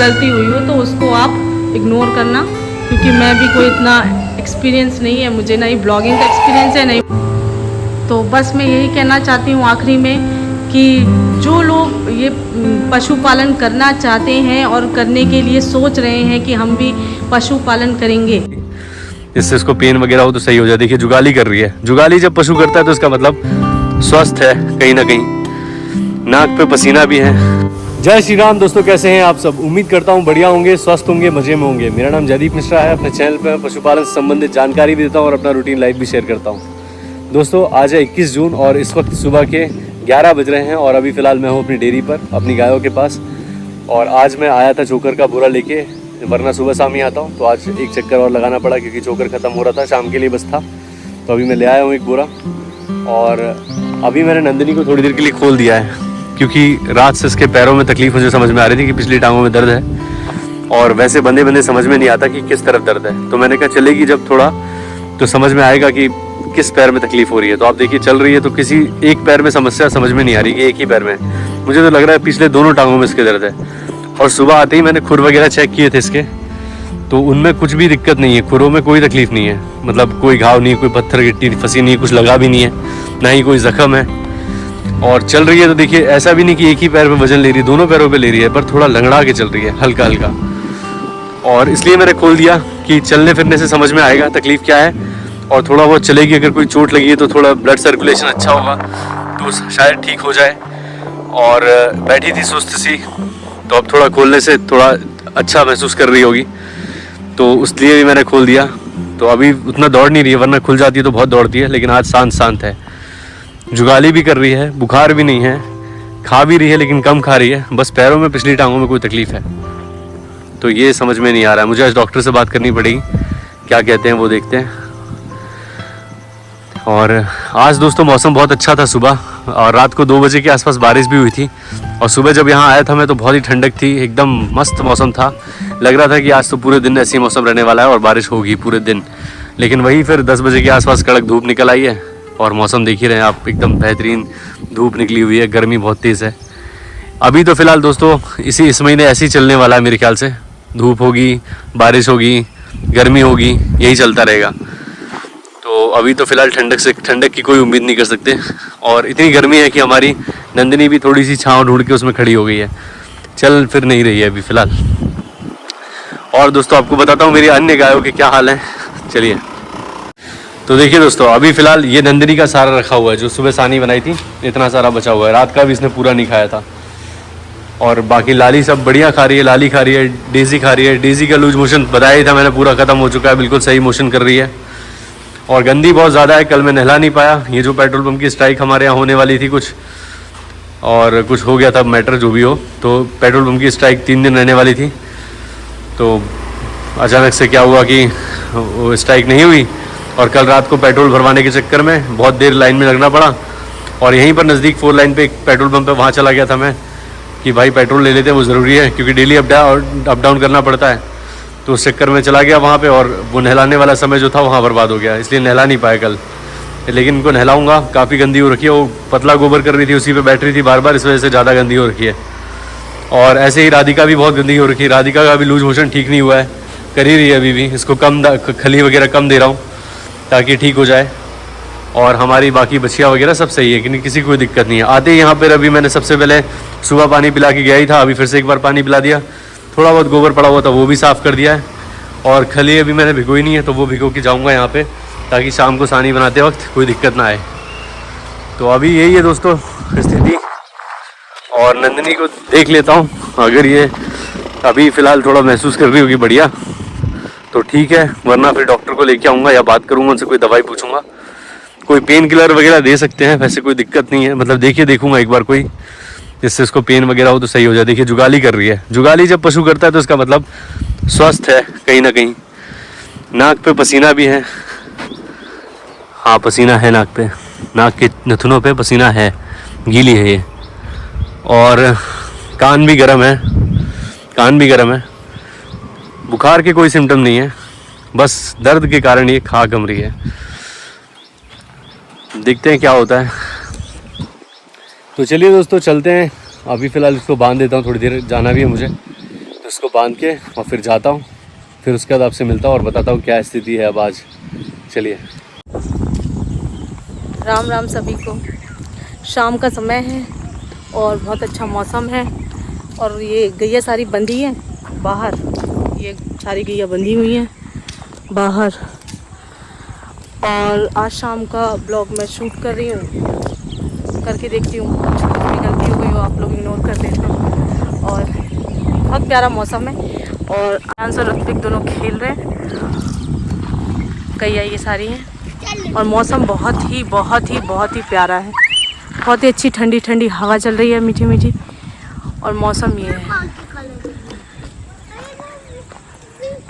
गलती हुई हो तो उसको आप इग्नोर करना, क्योंकि मैं भी कोई इतना एक्सपीरियंस नहीं है मुझे, ना ही ब्लॉगिंग का एक्सपीरियंस है नहीं। तो बस मैं यही कहना चाहती हूँ आखिरी में कि जो लोग ये पशुपालन करना चाहते हैं और करने के लिए सोच रहे हैं कि हम भी पशुपालन करेंगे, इससे इसको पेन वगैरह हो तो सही हो जाए। देखिए जुगाली कर रही है। जुगाली जब पशु करता है तो इसका मतलब स्वस्थ है कहीं ना कहीं, नाक पे पसीना भी है। जय श्री राम दोस्तों, कैसे हैं आप सब? उम्मीद करता हूँ बढ़िया होंगे, स्वस्थ होंगे, मजे में होंगे। मेरा नाम जयदीप मिश्रा है। अपने चैनल पर पशुपालन से संबंधित जानकारी भी देता हूँ और अपना रूटीन लाइफ भी शेयर करता हूँ। दोस्तों आज है 21 जून और इस वक्त सुबह के 11 बज रहे हैं और अभी फ़िलहाल मैं हूँ अपनी डेयरी पर, अपनी गायों के पास। और आज मैं आया था चोकर का बोरा लेके, वरना सुबह शाम ही आता हूँ, तो आज एक चक्कर और लगाना पड़ा क्योंकि चोकर ख़त्म हो रहा था, शाम के लिए बस था। तो अभी मैं ले आया हूँ एक बोरा और अभी मैंने नंदिनी को थोड़ी देर के लिए खोल दिया है क्योंकि रात से इसके पैरों में तकलीफ मुझे समझ में आ रही थी कि पिछली टांगों में दर्द है और वैसे बंदे बंदे समझ में नहीं आता कि किस तरफ दर्द है। तो मैंने कहा चलेगी जब थोड़ा तो समझ में आएगा कि किस पैर में तकलीफ हो रही है। तो आप देखिए चल रही है तो किसी एक पैर में समस्या समझ में नहीं आ रही कि एक ही पैर में, मुझे तो लग रहा है पिछले दोनों टांगों में इसके दर्द है। और सुबह आते ही मैंने खुर वगैरह चेक किए थे इसके, तो उनमें कुछ भी दिक्कत नहीं है, खुरों में कोई तकलीफ नहीं है, मतलब कोई घाव नहीं, कोई पत्थर गिट्टी फंसी नहीं, कुछ लगा भी नहीं है, ना ही कोई जख्म है। और चल रही है तो देखिए ऐसा भी नहीं कि एक ही पैर में वजन ले रही है, दोनों पैरों पे ले रही है, पर थोड़ा लंगड़ा के चल रही है हल्का हल्का। और इसलिए मैंने खोल दिया कि चलने फिरने से समझ में आएगा तकलीफ क्या है और थोड़ा बहुत चलेगी। अगर कोई चोट लगी है तो थोड़ा ब्लड सर्कुलेशन अच्छा होगा तो शायद ठीक हो जाए। और बैठी थी सुस्त सी, तो अब थोड़ा खोलने से थोड़ा अच्छा महसूस कर रही होगी, तो उसलिए भी मैंने खोल दिया। तो अभी उतना दौड़ नहीं रही है, वरना खुल जाती है तो बहुत दौड़ती है, लेकिन आज शांत शांत है। जुगाली भी कर रही है, बुखार भी नहीं है, खा भी रही है लेकिन कम खा रही है, बस पैरों में पिछली टांगों में कोई तकलीफ है। तो ये समझ में नहीं आ रहा है, मुझे आज डॉक्टर से बात करनी पड़ेगी, क्या कहते हैं वो देखते हैं। और आज दोस्तों मौसम बहुत अच्छा था सुबह, और रात को 2 बजे के आसपास बारिश भी हुई थी। और सुबह जब यहाँ आया था मैं तो बहुत ही ठंडक थी, एकदम मस्त मौसम था। लग रहा था कि आज तो पूरे दिन ऐसे ही मौसम रहने वाला है और बारिश होगी पूरे दिन। लेकिन वही फिर 10 बजे के आसपास कड़क धूप निकल आई है और मौसम देख ही रहे हैं आप, एकदम बेहतरीन धूप निकली हुई है, गर्मी बहुत तेज़ है। अभी तो फ़िलहाल दोस्तों इस महीने ऐसे ही चलने वाला है मेरे ख्याल से, धूप होगी, बारिश होगी, गर्मी होगी, यही चलता रहेगा। तो अभी तो फ़िलहाल ठंडक की कोई उम्मीद नहीं कर सकते। और इतनी गर्मी है कि हमारी नंदिनी भी थोड़ी सी छांव ढूंढ के उसमें खड़ी हो गई है, चल फिर नहीं रही है अभी फ़िलहाल। और दोस्तों आपको बताता हूँ मेरी अन्य गायों के क्या हाल है, चलिए। तो देखिए दोस्तों अभी फ़िलहाल ये नंदिनी का सारा रखा हुआ है, जो सुबह सानी बनाई थी, इतना सारा बचा हुआ है, रात का भी इसने पूरा नहीं खाया था। और बाकी लाली सब बढ़िया खा रही है, लाली खा रही है, डेज़ी खा रही है। डेज़ी का लूज मोशन बताया ही था मैंने, पूरा ख़त्म हो चुका है, बिल्कुल सही मोशन कर रही है। और गंदी बहुत ज़्यादा है, कल मैं नहला नहीं पाया। ये जो पेट्रोल पंप की स्ट्राइक हमारे यहाँ होने वाली थी कुछ, और कुछ हो गया था मैटर जो भी हो, तो पेट्रोल पंप की स्ट्राइक 3 दिन रहने वाली थी। तो अचानक से क्या हुआ कि वो स्ट्राइक नहीं हुई और कल रात को पेट्रोल भरवाने के चक्कर में बहुत देर लाइन में लगना पड़ा। और यहीं पर नज़दीक 4 लाइन पे एक पेट्रोल पंप है, वहाँ चला गया था मैं कि भाई पेट्रोल ले लेते हैं, वो ज़रूरी है क्योंकि डेली अप डाउन करना पड़ता है। तो उस चक्कर में चला गया वहाँ पे और वो नहलाने वाला समय जो था वहाँ बर्बाद हो गया, इसलिए नहला नहीं पाया कल। लेकिन इनको नहलाऊंगा, काफ़ी गंदी हो रखी है, वो पतला गोबर कर रही थी, उसी पे बैठ रही थी बार बार, इस वजह से ज़्यादा गंदी हो रखी है। और ऐसे ही राधिका भी बहुत गंदी हो रखी है, राधिका का भी लूज मोशन ठीक नहीं हुआ है, कर ही रही है अभी भी। इसको कम खली वगैरह कम दे रहा हूँ ताकि ठीक हो जाए। और हमारी बाकी बछिया वगैरह सब सही है कि किसी को कोई दिक्कत नहीं है। आते ही यहाँ पर अभी मैंने सबसे पहले सुबह पानी पिला के गया ही था, अभी फिर से एक बार पानी पिला दिया, थोड़ा बहुत गोबर पड़ा हुआ था वो भी साफ़ कर दिया है। और खली अभी मैंने भिगोई नहीं है, तो वो भिगो के जाऊँगा यहाँ पे ताकि शाम को सानी बनाते वक्त कोई दिक्कत ना आए। तो अभी यही है दोस्तों स्थिति। और नंदिनी को देख लेता हूँ, अगर ये अभी फ़िलहाल थोड़ा महसूस कर रही होगी बढ़िया तो ठीक है, वरना फिर डॉक्टर को लेके आऊँगा या बात करूँगा उनसे, कोई दवाई पूछूंगा, कोई पेन किलर वगैरह दे सकते हैं, वैसे कोई दिक्कत नहीं है, मतलब देखूँगा एक बार कोई, जिससे उसको पेन वगैरह हो तो सही हो जाए। देखिए जुगाली कर रही है, जुगाली जब पशु करता है तो इसका मतलब स्वस्थ है कहीं ना कहीं। नाक पे पसीना भी है, हाँ पसीना है नाक पे, नाक के नथुनों पे पसीना है, गीली है ये। और कान भी गर्म है, कान भी गर्म है। बुखार के कोई सिम्टम नहीं है, बस दर्द के कारण ये खा कम रही है। देखते हैं क्या होता है। तो चलिए दोस्तों चलते हैं, अभी फ़िलहाल इसको बांध देता हूँ, थोड़ी देर जाना भी है मुझे, तो उसको बांध के और फिर जाता हूँ, फिर उसके बाद आपसे मिलता हूँ और बताता हूँ क्या स्थिति है अब आज। चलिए। राम राम सभी को। शाम का समय है और बहुत अच्छा मौसम है और ये गैया सारी बंधी हैं बाहर, ये सारी गैया बंधी हुई हैं बाहर। और आज शाम का ब्लॉग मैं शूट कर रही हूँ, करके देखती हूँ, कुछ भी गलती हो गई हो आप लोग इग्नोर कर देना। और बहुत प्यारा मौसम है और आंस और ऋत्विक दोनों खेल रहे हैं, गैया ये सारी हैं और मौसम बहुत ही प्यारा है। बहुत ही अच्छी ठंडी ठंडी हवा चल रही है, मीठी मीठी, और मौसम ये है।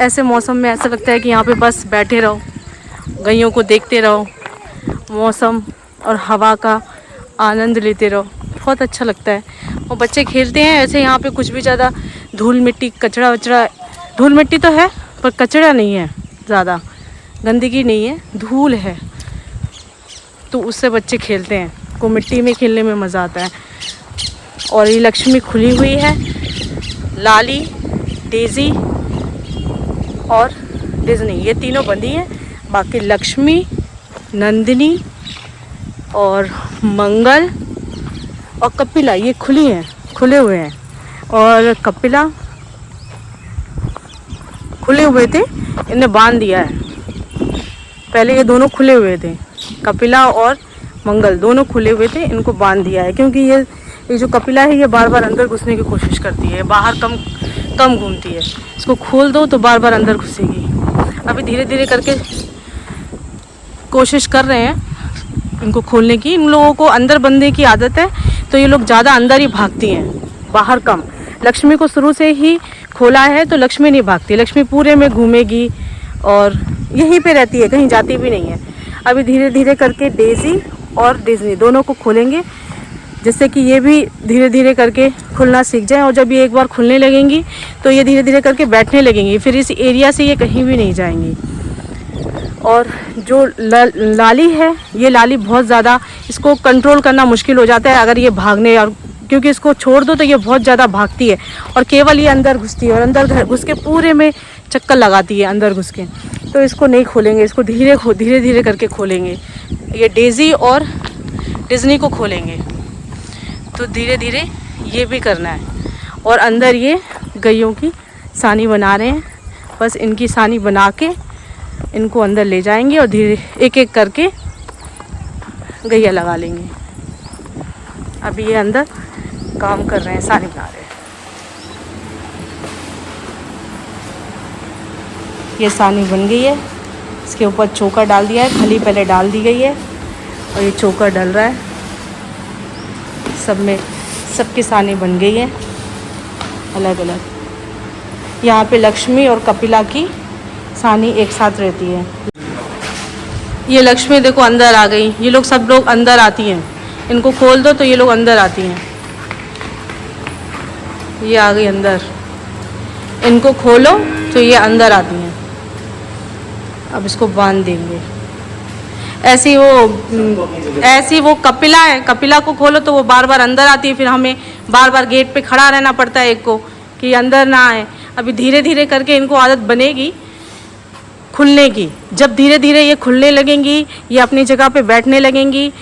ऐसे मौसम में ऐसा लगता है कि यहाँ पे बस बैठे रहो, गैयों को देखते रहो, मौसम और हवा का आनंद लेते रहो, बहुत अच्छा लगता है। और बच्चे खेलते हैं ऐसे, यहाँ पे कुछ भी ज़्यादा धूल मिट्टी कचरा वचड़ा, धूल मिट्टी तो है पर कचरा नहीं है, ज़्यादा गंदगी नहीं है, धूल है, तो उससे बच्चे खेलते हैं, को मिट्टी में खेलने में मज़ा आता है। और ये लक्ष्मी खुली हुई है, लाली, डेज़ी और डिज्नी, ये तीनों बंदी हैं। बाकी लक्ष्मी, नंदिनी और मंगल और कपिला ये खुली हैं, खुले हुए हैं। और कपिला खुले हुए थे, इन्हें बांध दिया है। पहले ये दोनों खुले हुए थे, कपिला और मंगल दोनों खुले हुए थे, इनको बांध दिया है क्योंकि ये जो कपिला है ये बार बार अंदर घुसने की कोशिश करती है, बाहर कम घूमती है। इसको खोल दो तो बार बार अंदर घुसेगी। अभी धीरे धीरे करके कोशिश कर रहे हैं इनको खोलने की। इन लोगों को अंदर बंधने की आदत है तो ये लोग ज़्यादा अंदर ही भागती हैं, बाहर कम। लक्ष्मी को शुरू से ही खोला है तो लक्ष्मी नहीं भागती, लक्ष्मी पूरे में घूमेगी और यहीं पे रहती है, कहीं जाती भी नहीं है। अभी धीरे धीरे करके डेज़ी और डिज्नी दोनों को खोलेंगे, जिससे कि ये भी धीरे धीरे करके खुलना सीख जाए। और जब ये एक बार खुलने लगेंगी तो ये धीरे धीरे करके बैठने लगेंगी, फिर इस एरिया से ये कहीं भी नहीं जाएंगी। और जो लाली है, ये लाली बहुत ज़्यादा, इसको कंट्रोल करना मुश्किल हो जाता है अगर ये भागने, और क्योंकि इसको छोड़ दो तो ये बहुत ज़्यादा भागती है और केवल ये अंदर घुसती है और अंदर घुस के पूरे में चक्कर लगाती है अंदर घुस के। तो इसको नहीं खोलेंगे, इसको धीरे धीरे करके खोलेंगे। ये डेज़ी और डिज्नी को खोलेंगे तो धीरे धीरे ये भी करना है। और अंदर ये गैयों की सानी बना रहे हैं, बस इनकी सानी बना के इनको अंदर ले जाएंगे और धीरे एक एक करके गैया लगा लेंगे। अभी ये अंदर काम कर रहे हैं, सानी बना रहे हैं। ये सानी बन गई है, इसके ऊपर चोकर डाल दिया है, खली पहले डाल दी गई है और ये चोकर डल रहा है। सब में सबकी सानी बन गई है अलग अलग। यहाँ पे लक्ष्मी और कपिला की सानी एक साथ रहती है। ये लक्ष्मी देखो अंदर आ गई, ये लोग सब लोग अंदर आती हैं, इनको खोल दो तो ये लोग अंदर आती हैं। ये आ गई अंदर, इनको खोलो तो ये अंदर आती हैं। अब इसको बांध देंगे। ऐसी वो कपिला है, कपिला को खोलो तो वो बार बार अंदर आती है, फिर हमें बार बार गेट पे खड़ा रहना पड़ता है एक को कि अंदर ना आए। अभी धीरे धीरे करके इनको आदत बनेगी खुलने की। जब धीरे धीरे ये खुलने लगेंगी, ये अपनी जगह पे बैठने लगेंगी,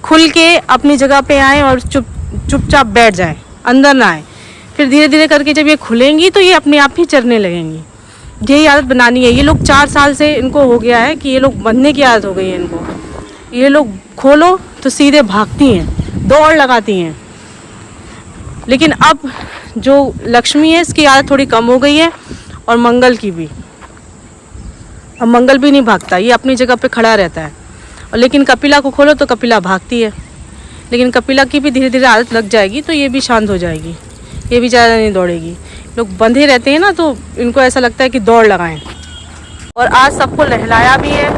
खुल के अपनी जगह पे आए और चुपचाप बैठ जाए, अंदर ना आए। फिर धीरे धीरे करके जब ये खुलेंगी तो ये अपने आप ही चरने लगेंगी। यही आदत बनानी है। ये लोग 4 साल से इनको हो गया है कि ये लोग बंधने की आदत हो गई है इनको। ये लोग खोलो तो सीधे भागती हैं, दौड़ लगाती हैं। लेकिन अब जो लक्ष्मी है इसकी आदत थोड़ी कम हो गई है और मंगल की भी। अब मंगल भी नहीं भागता, ये अपनी जगह पे खड़ा रहता है। और लेकिन कपिला को खोलो तो कपिला भागती है। लेकिन कपिला की भी धीरे धीरे आदत लग जाएगी तो ये भी शांत हो जाएगी, ये भी ज़्यादा नहीं दौड़ेगी। लोग बंधे रहते हैं ना तो इनको ऐसा लगता है कि दौड़ लगाएं। और आज सबको नहलाया भी है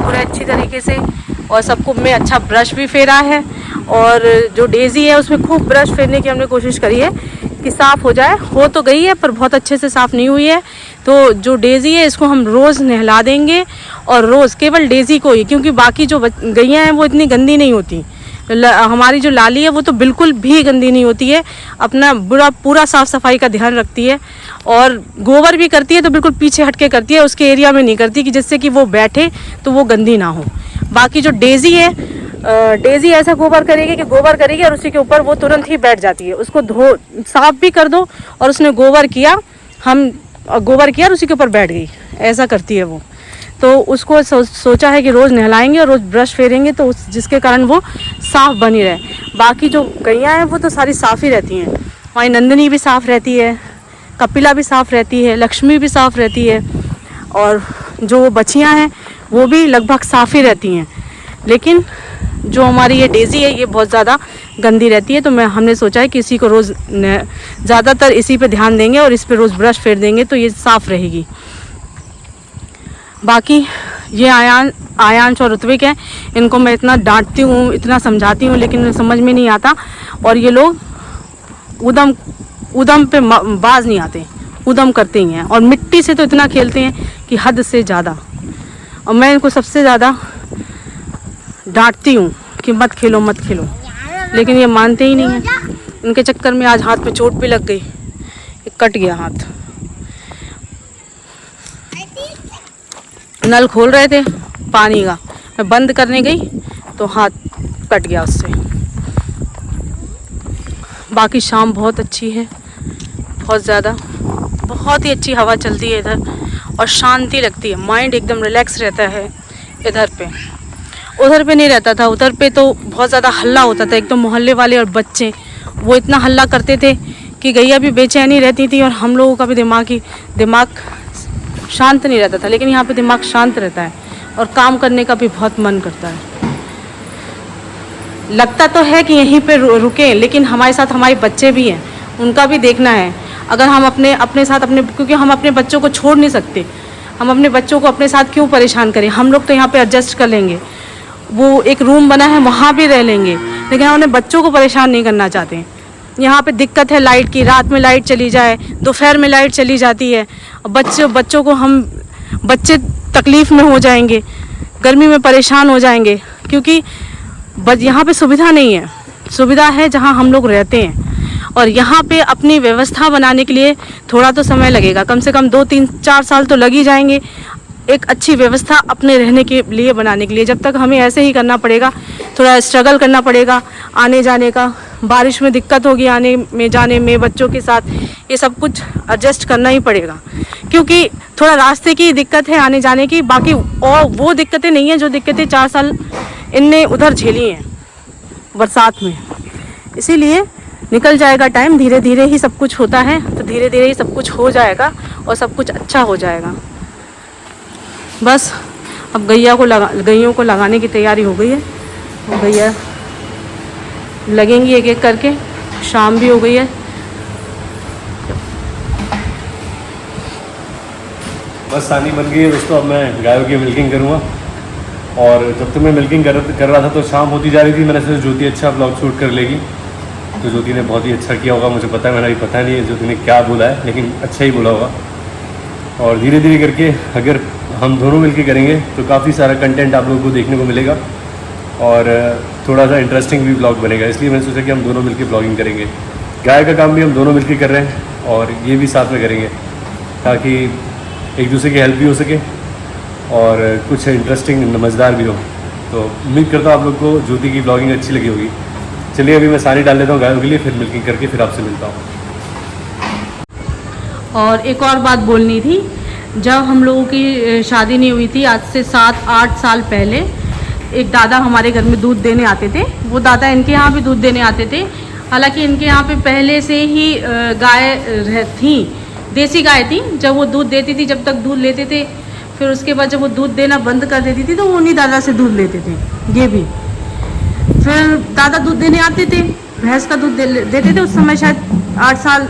पूरे अच्छी तरीके से और सबको में अच्छा ब्रश भी फेरा है। और जो डेज़ी है उसमें खूब ब्रश फेरने की हमने कोशिश करी है कि साफ़ हो जाए। हो तो गई है पर बहुत अच्छे से साफ़ नहीं हुई है। तो जो डेज़ी है इसको हम रोज़ नहला देंगे और रोज़ केवल डेज़ी को ही, क्योंकि बाकी जो गैयाँ हैं वो इतनी गंदी नहीं होती, हमारी जो लाली है वो तो बिल्कुल भी गंदी नहीं होती है, अपना पूरा साफ़ सफाई का ध्यान रखती है। और गोबर भी करती है तो बिल्कुल पीछे हट के करती है, उसके एरिया में नहीं करती कि जिससे कि वो बैठे तो वो गंदी ना हो। बाकी जो डेज़ी है, डेज़ी ऐसा गोबर करेगी और उसी के ऊपर वो तुरंत ही बैठ जाती है। उसको साफ भी कर दो और उसने गोबर किया और उसी के ऊपर बैठ गई, ऐसा करती है वो। तो उसको सोचा है कि रोज़ नहलाएंगे और रोज़ ब्रश फेरेंगे तो जिसके कारण वो साफ़ बनी रहे। बाकी जो गैया हैं वो तो सारी साफ़ ही रहती हैं, हमारी नंदिनी भी साफ़ रहती है, कपिला भी साफ़ रहती है, लक्ष्मी भी साफ़ रहती है, और जो बछियाँ हैं वो भी लगभग साफ़ ही रहती हैं। लेकिन जो हमारी ये डेज़ी है ये बहुत ज़्यादा गंदी रहती है, तो हमने सोचा है कि इसी को रोज़ ज़्यादातर इसी पे ध्यान देंगे और इस पे रोज़ ब्रश फेर देंगे तो ये साफ़ रहेगी। बाकी ये आयांश और ऋत्विक हैं, इनको मैं इतना डांटती हूँ, इतना समझाती हूँ, लेकिन समझ में नहीं आता और ये लोग उदम पे बाज नहीं आते, उदम करते ही हैं और मिट्टी से तो इतना खेलते हैं कि हद से ज़्यादा। और मैं इनको सबसे ज़्यादा डांटती हूँ कि मत खेलो, लेकिन ये मानते ही नहीं हैं। इनके चक्कर में आज हाथ में चोट भी लग गई, कट गया हाथ। नल खोल रहे थे पानी का, मैं बंद करने गई तो हाथ कट गया उससे। बाकी शाम बहुत अच्छी है, बहुत ज़्यादा, बहुत ही अच्छी हवा चलती है इधर और शांति लगती है, माइंड एकदम रिलैक्स रहता है इधर पे। उधर पे नहीं रहता था, उधर पे तो बहुत ज़्यादा हल्ला होता था, एक तो मोहल्ले वाले और बच्चे वो इतना हल्ला करते थे कि गैया भी बेचैनी रहती थी और हम लोगों का भी दिमाग शांत नहीं रहता था। लेकिन यहाँ पे दिमाग शांत रहता है और काम करने का भी बहुत मन करता है। लगता तो है कि यहीं पे रुके, लेकिन हमारे साथ हमारे बच्चे भी हैं, उनका भी देखना है। अगर हम अपने साथ क्योंकि हम अपने बच्चों को छोड़ नहीं सकते, हम अपने बच्चों को अपने साथ क्यों परेशान करें। हम लोग तो यहाँ पे एडजस्ट कर लेंगे, वो एक रूम बना है वहाँ भी रह लेंगे, लेकिन हम अपने बच्चों को परेशान नहीं करना चाहते। यहाँ पे दिक्कत है लाइट की, रात में लाइट चली जाए, दोपहर में लाइट चली जाती है, बच्चों को बच्चे तकलीफ़ में हो जाएंगे, गर्मी में परेशान हो जाएंगे, क्योंकि यहाँ पे सुविधा नहीं है। सुविधा है जहाँ हम लोग रहते हैं, और यहाँ पे अपनी व्यवस्था बनाने के लिए थोड़ा तो समय लगेगा, कम से कम 2-3-4 साल तो लग ही जाएंगे एक अच्छी व्यवस्था अपने रहने के लिए बनाने के लिए। जब तक हमें ऐसे ही करना पड़ेगा, थोड़ा स्ट्रगल करना पड़ेगा आने जाने का, बारिश में दिक्कत होगी आने में जाने में, बच्चों के साथ ये सब कुछ एडजस्ट करना ही पड़ेगा, क्योंकि थोड़ा रास्ते की दिक्कत है आने जाने की। बाकी और वो दिक्कतें नहीं हैं जो दिक्कतें 4 साल इनने उधर झेली हैं बरसात में। इसीलिए निकल जाएगा टाइम, धीरे धीरे ही सब कुछ होता है, तो धीरे धीरे ही सब कुछ हो जाएगा और सब कुछ अच्छा हो जाएगा। बस अब गैयों को लगाने की तैयारी हो गई है, गैया लगेंगी एक एक करके, शाम भी हो गई है। बस सानी बन गई है दोस्तों, अब मैं गायों की मिल्किंग करूँगा। और जब तक मैं मिल्किंग कर रहा था तो शाम होती जा रही थी। मैंने सोचा ज्योति अच्छा ब्लॉग शूट कर लेगी, तो ज्योति ने बहुत ही अच्छा किया होगा, मुझे पता है, मैंने अभी पता नहीं है ज्योति ने क्या बोला है, लेकिन अच्छा ही बोला होगा। और धीरे धीरे करके अगर हम दोनों मिलकर करेंगे तो काफ़ी सारा कंटेंट आप लोगों को देखने को मिलेगा और थोड़ा सा इंटरेस्टिंग भी ब्लॉग बनेगा। इसलिए मैंने सोचा कि हम दोनों मिलकर ब्लॉगिंग करेंगे। गाय का काम भी हम दोनों मिलकर कर रहे हैं और ये भी साथ में करेंगे, ताकि एक दूसरे की हेल्प भी हो सके और कुछ इंटरेस्टिंग मज़ेदार भी हो। तो उम्मीद करता हूँ आप लोग को ज्योति की ब्लॉगिंग अच्छी लगी होगी। चलिए अभी मैं सानी डाल लेता हूँ गायों के लिए, फिर मिल्किंग करके फिर आपसे मिलता हूँ। और एक और बात बोलनी थी, जब हम लोगों की शादी नहीं हुई थी, आज से 7-8 साल पहले, एक दादा हमारे घर में दूध देने आते थे। वो दादा इनके यहाँ भी दूध देने आते थे। हालांकि इनके यहाँ पे पहले से ही गाय थी, देसी गाय थी। जब वो दूध देती थी, जब तक दूध लेते थे, फिर उसके बाद जब वो दूध देना बंद कर देती थी तो वो उन्हीं दादा से दूध लेते थे। ये भी फिर दादा दूध देने आते थे, भैंस का दूध देते थे। उस समय शायद 8 साल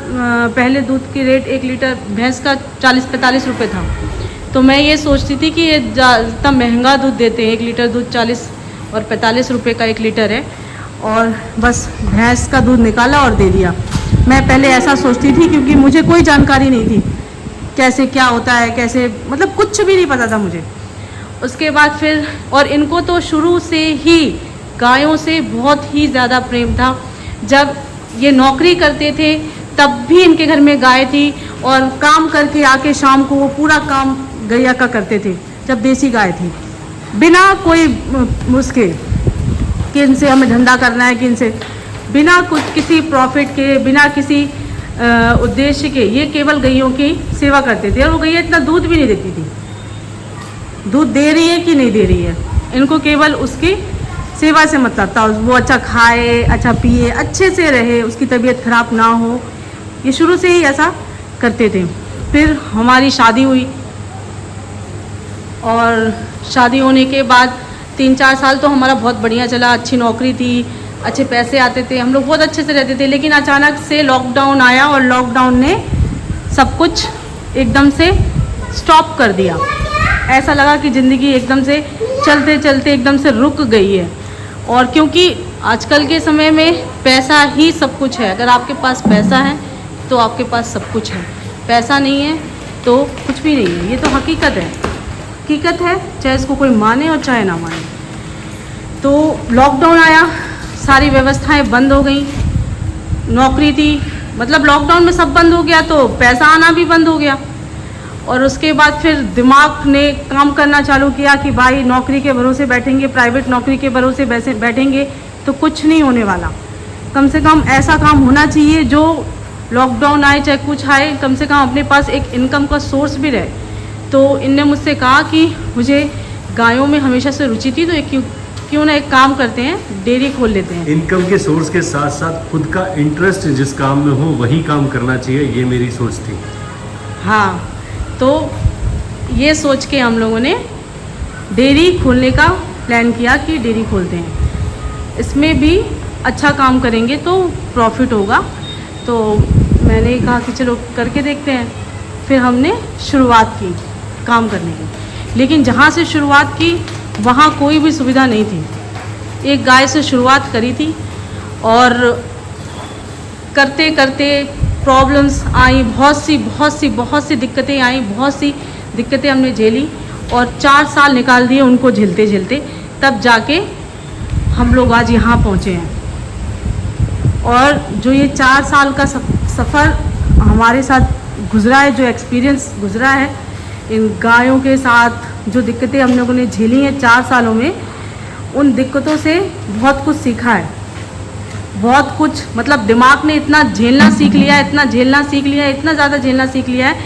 पहले दूध की रेट 1 लीटर भैंस का 40-45 रुपये था। तो मैं ये सोचती थी कि ये इतना महंगा दूध देते हैं, 1 लीटर दूध 40 और 45 रुपये का 1 लीटर है, और बस भैंस का दूध निकाला और दे दिया। मैं पहले ऐसा सोचती थी, क्योंकि मुझे कोई जानकारी नहीं थी कैसे क्या होता है, कैसे, मतलब कुछ भी नहीं पता था मुझे। उसके बाद फिर, और इनको तो शुरू से ही गायों से बहुत ही ज़्यादा प्रेम था। जब ये नौकरी करते थे तब भी इनके घर में गाय थी, और काम करके आके शाम को वो पूरा काम गैया का करते थे जब देसी गाय थी, बिना कोई उसके कि इनसे हमें धंधा करना है, कि इनसे बिना कुछ किसी प्रॉफिट के, बिना किसी उद्देश्य के, ये केवल गैयों की सेवा करते थे। और वो गैया इतना दूध भी नहीं देती थी, दूध दे रही है कि नहीं दे रही है, इनको केवल उसकी सेवा से मतलब था। वो अच्छा खाए, अच्छा पिए, अच्छे से रहे, उसकी तबीयत खराब ना हो, ये शुरू से ही ऐसा करते थे। फिर हमारी शादी हुई, और शादी होने के बाद 3-4 साल तो हमारा बहुत बढ़िया चला, अच्छी नौकरी थी, अच्छे पैसे आते थे, हम लोग बहुत अच्छे से रहते थे। लेकिन अचानक से लॉकडाउन आया और लॉकडाउन ने सब कुछ एकदम से स्टॉप कर दिया। ऐसा लगा कि ज़िंदगी एकदम से चलते चलते एकदम से रुक गई है। और क्योंकि आजकल के समय में पैसा ही सब कुछ है, अगर आपके पास पैसा है तो आपके पास सब कुछ है, पैसा नहीं है तो कुछ भी नहीं है। ये तो हकीकत है, हकीकत है, चाहे इसको कोई माने और चाहे ना माने। तो लॉकडाउन आया, सारी व्यवस्थाएं बंद हो गई, नौकरी थी, मतलब लॉकडाउन में सब बंद हो गया तो पैसा आना भी बंद हो गया। और उसके बाद फिर दिमाग ने काम करना चालू किया कि भाई नौकरी के भरोसे बैठेंगे, प्राइवेट नौकरी के भरोसे बैठेंगे तो कुछ नहीं होने वाला। कम से कम ऐसा काम होना चाहिए जो लॉकडाउन आए चाहे कुछ आए, कम से कम अपने पास एक इनकम का सोर्स भी रहे। तो इनने मुझसे कहा कि मुझे गायों में हमेशा से रुचि थी, तो क्यों ना एक काम करते हैं, डेयरी खोल लेते हैं। इनकम के सोर्स के साथ साथ खुद का इंटरेस्ट जिस काम में हो वही काम करना चाहिए, ये मेरी सोच थी। हाँ, तो ये सोच के हम लोगों ने डेयरी खोलने का प्लान किया कि डेयरी खोलते हैं, इसमें भी अच्छा काम करेंगे तो प्रॉफिट होगा। तो मैंने कहा कि चलो करके देखते हैं। फिर हमने शुरुआत की काम करने की, लेकिन जहाँ से शुरुआत की वहाँ कोई भी सुविधा नहीं थी। एक गाय से शुरुआत करी थी और करते करते प्रॉब्लम्स आई, बहुत सी दिक्कतें आई, बहुत सी दिक्कतें हमने झेली और 4 साल निकाल दिए उनको झेलते झेलते, तब जाके हम लोग आज यहाँ पहुँचे हैं। और जो ये 4 साल का सफ़र हमारे साथ गुज़रा है, जो एक्सपीरियंस गुज़रा है इन गायों के साथ, जो दिक्कतें हम लोगों ने झेली हैं 4 सालों में, उन दिक्कतों से बहुत कुछ सीखा है, बहुत कुछ, मतलब दिमाग ने इतना झेलना सीख लिया है, इतना झेलना सीख लिया है, इतना ज़्यादा झेलना सीख लिया है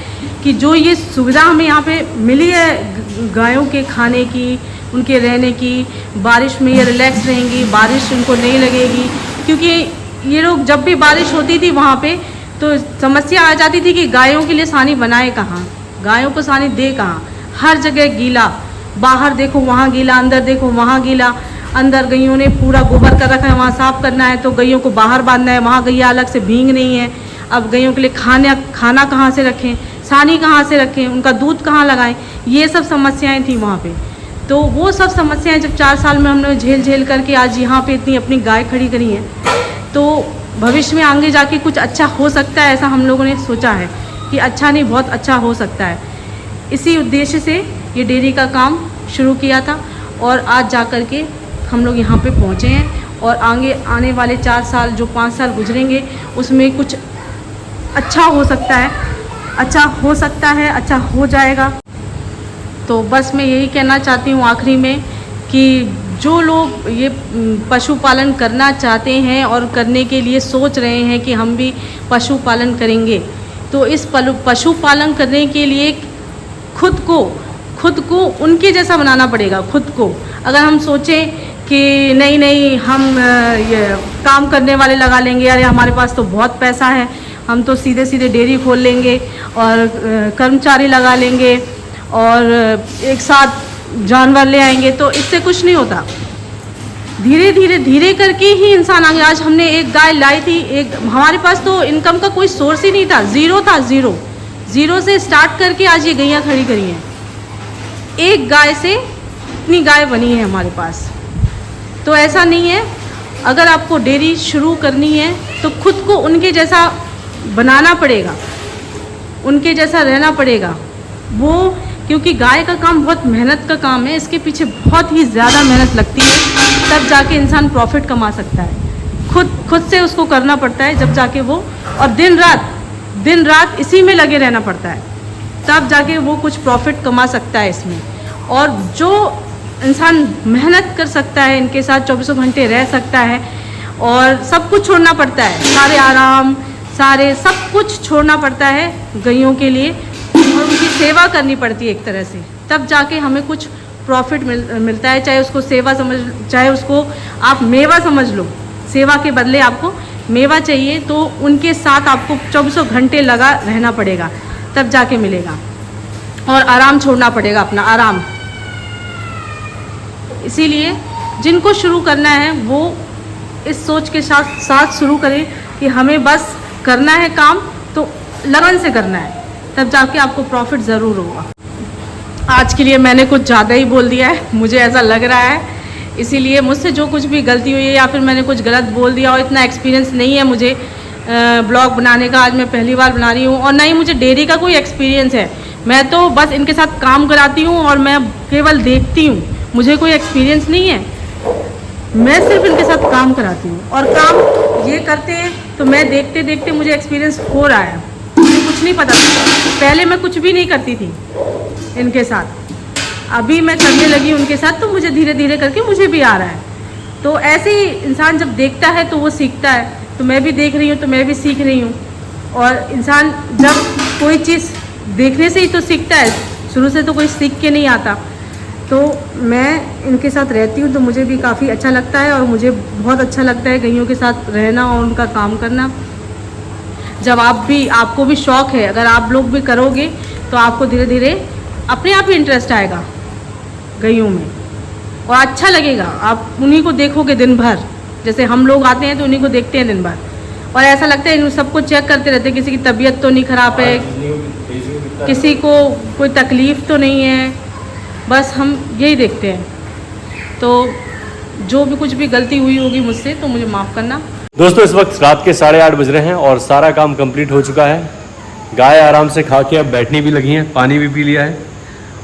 कि जो ये सुविधा हमें यहाँ पे मिली है गायों के खाने की, उनके रहने की, बारिश में ये रिलैक्स रहेंगी, बारिश उनको नहीं लगेगी। क्योंकि ये लोग जब भी बारिश होती थी वहाँ पे तो समस्या आ जाती थी कि गायों के लिए सानी बनाए कहाँ, गायों को सानी दे कहाँ, हर जगह गीला, बाहर देखो वहाँ गीला, अंदर देखो वहाँ गीला। अंदर गैयों ने पूरा गोबर कर रखा है, वहाँ साफ़ करना है तो गैयों को बाहर बांधना है, वहाँ गैया अलग से भींग नहीं है। अब गैयों के लिए खाना कहाँ से रखें, सानी कहाँ से रखें, उनका दूध कहाँ लगाएं, ये सब समस्याएं थी वहाँ पे। तो वो सब समस्याएं जब 4 साल में हमने झेल करके आज यहाँ पे इतनी अपनी गाय खड़ी करी है, तो भविष्य में आगे जाके कुछ अच्छा हो सकता है, ऐसा हम लोगों ने सोचा है कि अच्छा नहीं बहुत अच्छा हो सकता है। इसी उद्देश्य से ये डेयरी का काम शुरू किया था और आज जा कर के हम लोग यहाँ पे पहुँचे हैं। और आगे आने वाले 4 साल, जो 5 साल गुजरेंगे, उसमें कुछ अच्छा हो सकता है, अच्छा हो सकता है, अच्छा हो जाएगा। तो बस मैं यही कहना चाहती हूँ आखिरी में कि जो लोग ये पशुपालन करना चाहते हैं और करने के लिए सोच रहे हैं कि हम भी पशुपालन करेंगे, तो इस पशुपालन करने के लिए खुद को उनके जैसा बनाना पड़ेगा। खुद को अगर हम सोचें कि नहीं हम ये काम करने वाले लगा लेंगे, अरे हमारे पास तो बहुत पैसा है, हम तो सीधे सीधे डेयरी खोल लेंगे और कर्मचारी लगा लेंगे और एक साथ जानवर ले आएंगे, तो इससे कुछ नहीं होता। धीरे करके ही इंसान आगे। आज हमने एक गाय लाई थी, एक हमारे पास तो इनकम का कोई सोर्स ही नहीं था, ज़ीरो से स्टार्ट करके आज ये गैया खड़ी करी हैं। एक गाय से इतनी गाय बनी है हमारे पास। तो ऐसा नहीं है, अगर आपको डेयरी शुरू करनी है तो खुद को उनके जैसा बनाना पड़ेगा, उनके जैसा रहना पड़ेगा। वो क्योंकि गाय का काम बहुत मेहनत का काम है, इसके पीछे बहुत ही ज़्यादा मेहनत लगती है, तब जाके इंसान प्रॉफिट कमा सकता है। खुद से उसको करना पड़ता है जब जाके वो, और दिन रात इसी में लगे रहना पड़ता है, तब जाके वो कुछ प्रॉफिट कमा सकता है इसमें। और जो इंसान मेहनत कर सकता है, इनके साथ 24 घंटे रह सकता है, और सब कुछ छोड़ना पड़ता है, सारे आराम सारे सब कुछ छोड़ना पड़ता है गायों के लिए, और उनकी सेवा करनी पड़ती है एक तरह से, तब जाके हमें कुछ प्रॉफिट मिलता है। चाहे उसको सेवा समझ, चाहे उसको आप मेवा समझ लो, सेवा के बदले आपको मेवा चाहिए, तो उनके साथ आपको 24 घंटे लगा रहना पड़ेगा, तब जाके मिलेगा। और आराम छोड़ना पड़ेगा, अपना आराम। इसीलिए जिनको शुरू करना है वो इस सोच के साथ शुरू करें कि हमें बस करना है काम, तो लगन से करना है, तब जाके आपको प्रॉफिट ज़रूर होगा। आज के लिए मैंने कुछ ज़्यादा ही बोल दिया है, मुझे ऐसा लग रहा है, इसीलिए मुझसे जो कुछ भी गलती हुई है या फिर मैंने कुछ गलत बोल दिया, और इतना एक्सपीरियंस नहीं है मुझे ब्लॉग बनाने का, आज मैं पहली बार बना रही हूँ, और ना ही मुझे डेयरी का कोई एक्सपीरियंस है। मैं तो बस इनके साथ काम कराती हूँ और मैं केवल देखती हूँ, मुझे कोई एक्सपीरियंस नहीं है, मैं सिर्फ इनके साथ काम कराती हूँ। और काम ये करते हैं तो मैं देखते देखते मुझे एक्सपीरियंस हो रहा है, मुझे कुछ नहीं पता था, पहले मैं कुछ भी नहीं करती थी इनके साथ, अभी मैं करने लगी उनके साथ, तो मुझे धीरे धीरे करके मुझे भी आ रहा है। तो ऐसे ही इंसान जब देखता है तो वो सीखता है, तो मैं भी देख रही हूँ तो मैं भी सीख रही हूँ। और इंसान जब कोई चीज़ देखने से ही तो सीखता है, शुरू से तो कोई सीख के नहीं आता। तो मैं इनके साथ रहती हूँ तो मुझे भी काफ़ी अच्छा लगता है, और मुझे बहुत अच्छा लगता है गैयों के साथ रहना और उनका काम करना। जब आपको भी शौक़ है, अगर आप लोग भी करोगे तो आपको धीरे धीरे अपने आप ही इंटरेस्ट आएगा गैयों में, और अच्छा लगेगा। आप उन्हीं को देखोगे दिन भर, जैसे हम लोग आते हैं तो उन्हीं को देखते हैं दिन भर, और ऐसा लगता है इन सबको चेक करते रहते हैं, किसी की तबीयत तो नहीं ख़राब है, किसी को कोई तकलीफ़ तो नहीं है, बस हम यही देखते हैं। तो जो भी कुछ भी गलती हुई होगी मुझसे तो मुझे माफ़ करना। दोस्तों इस वक्त रात के 8:30 बज रहे हैं और सारा काम कंप्लीट हो चुका है। गाय आराम से खा के अब बैठनी भी लगी हैं, पानी भी पी लिया है,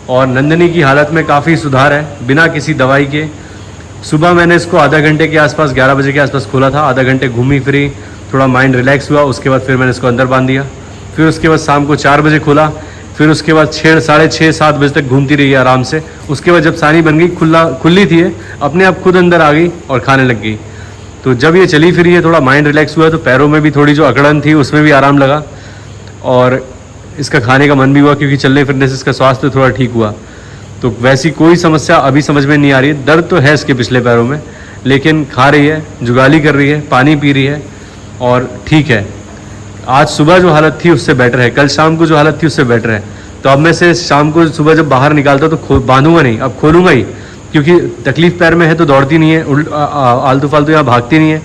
और नंदनी की हालत में काफ़ी सुधार है बिना किसी दवाई के। सुबह मैंने इसको आधा घंटे के आसपास 11 बजे के आसपास खोला था, आधा घंटे घूमी फिरी, थोड़ा माइंड रिलैक्स हुआ, उसके बाद फिर मैंने इसको अंदर बांध दिया। फिर उसके बाद शाम को 4 बजे खोला, फिर उसके बाद 6-7 बजे तक घूमती रही आराम से। उसके बाद जब सानी बन गई, खुली थी अपने आप खुद अंदर आ गई और खाने लग गई। तो जब ये चली फिरी है, थोड़ा माइंड रिलैक्स हुआ, तो पैरों में भी थोड़ी जो अकड़न थी उसमें भी आराम लगा, और इसका खाने का मन भी हुआ, क्योंकि चलने फिरने से इसका स्वास्थ्य थोड़ा ठीक हुआ। तो वैसी कोई समस्या अभी समझ में नहीं आ रही है। दर्द तो है इसके पिछले पैरों में, लेकिन खा रही है, जुगाली कर रही है, पानी पी रही है, और ठीक है। आज सुबह जो हालत थी उससे बेटर है, कल शाम को जो हालत थी उससे बेटर है। तो अब मैं से शाम को सुबह जब बाहर निकालता तो बांधूंगा नहीं, अब खोलूंगा ही, क्योंकि तकलीफ पैर में है तो दौड़ती नहीं है, आलतू फालतू यहाँ भागती नहीं है,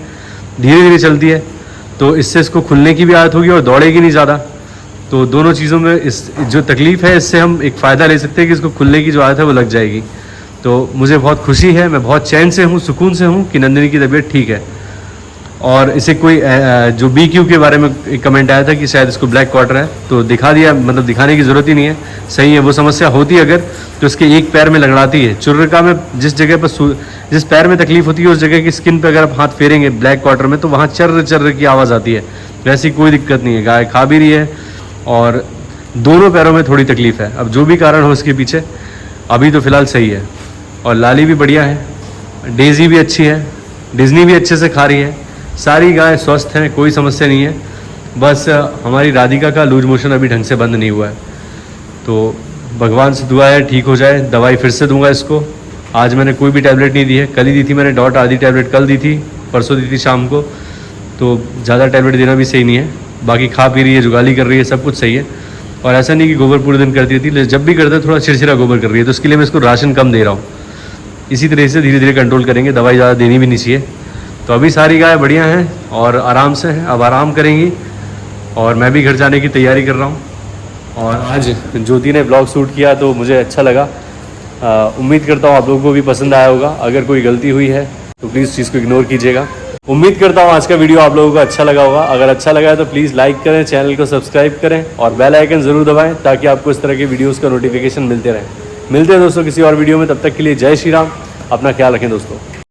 धीरे धीरे चलती है, तो इससे इसको खुलने की भी आदत होगी और दौड़ेगी नहीं ज़्यादा। तो दोनों चीज़ों में इस जो तकलीफ़ है इससे हम एक फ़ायदा ले सकते हैं कि इसको खुलने की जो आदत है वो लग जाएगी। तो मुझे बहुत खुशी है, मैं बहुत चैन से हूँ, सुकून से हूँ कि नंदिनी की तबीयत ठीक है। और इसे कोई जो BQ के बारे में एक कमेंट आया था कि शायद इसको ब्लैक क्वार्टर है, तो दिखा दिया, मतलब दिखाने की ज़रूरत ही नहीं है, सही है। वो समस्या होती अगर तो इसके एक पैर में लगड़ाती है, चुर्रका में जिस जगह पर जिस पैर में तकलीफ होती है उस जगह की स्किन पर अगर आप हाथ फेरेंगे ब्लैक क्वार्टर में, तो वहाँ चर्र चर्र की आवाज़ आती है। वैसी कोई दिक्कत नहीं है, गाय खा भी रही है और दोनों पैरों में थोड़ी तकलीफ है। अब जो भी कारण हो इसके पीछे, अभी तो फ़िलहाल सही है। और लाली भी बढ़िया है, डेजी भी अच्छी है, डिज्नी भी अच्छे से खा रही है, सारी गाय स्वस्थ हैं, कोई समस्या नहीं है। बस हमारी राधिका का लूज मोशन अभी ढंग से बंद नहीं हुआ है, तो भगवान से दुआ है ठीक हो जाए। दवाई फिर से दूंगा इसको, आज मैंने कोई भी टैबलेट नहीं दी है, कल ही दी थी मैंने डॉट, आधी टैबलेट कल दी थी, परसों दी थी शाम को, तो ज़्यादा टैबलेट देना भी सही नहीं है। बाकी खा पी रही है, जुगाली कर रही है, सब कुछ सही है। और ऐसा नहीं कि गोबर पूरे दिन करती रहती है, जब भी करते थोड़ा चिड़चिड़ा गोबर कर रही है, तो उसके लिए मैं इसको राशन कम दे रहा हूँ। इसी तरह से धीरे धीरे कंट्रोल करेंगे, दवाई ज़्यादा देनी भी नहीं चाहिए। तो अभी सारी गाय बढ़िया हैं और आराम से हैं, अब आराम करेंगी, और मैं भी घर जाने की तैयारी कर रहा हूँ। और आज ज्योति ने ब्लॉग शूट किया तो मुझे अच्छा लगा, उम्मीद करता हूँ आप लोगों को भी पसंद आया होगा। अगर कोई गलती हुई है तो प्लीज़ चीज़ को इग्नोर कीजिएगा। उम्मीद करता हूँ आज का वीडियो आप लोगों को अच्छा लगा होगा। अगर अच्छा लगा है तो प्लीज़ लाइक करें, चैनल को सब्सक्राइब करें और बेल आइकन ज़रूर दबाएं ताकि आपको इस तरह के वीडियोस का नोटिफिकेशन मिलते रहे। मिलते हैं दोस्तों किसी और वीडियो में, तब तक के लिए जय श्री राम। अपना ख्याल रखें दोस्तों।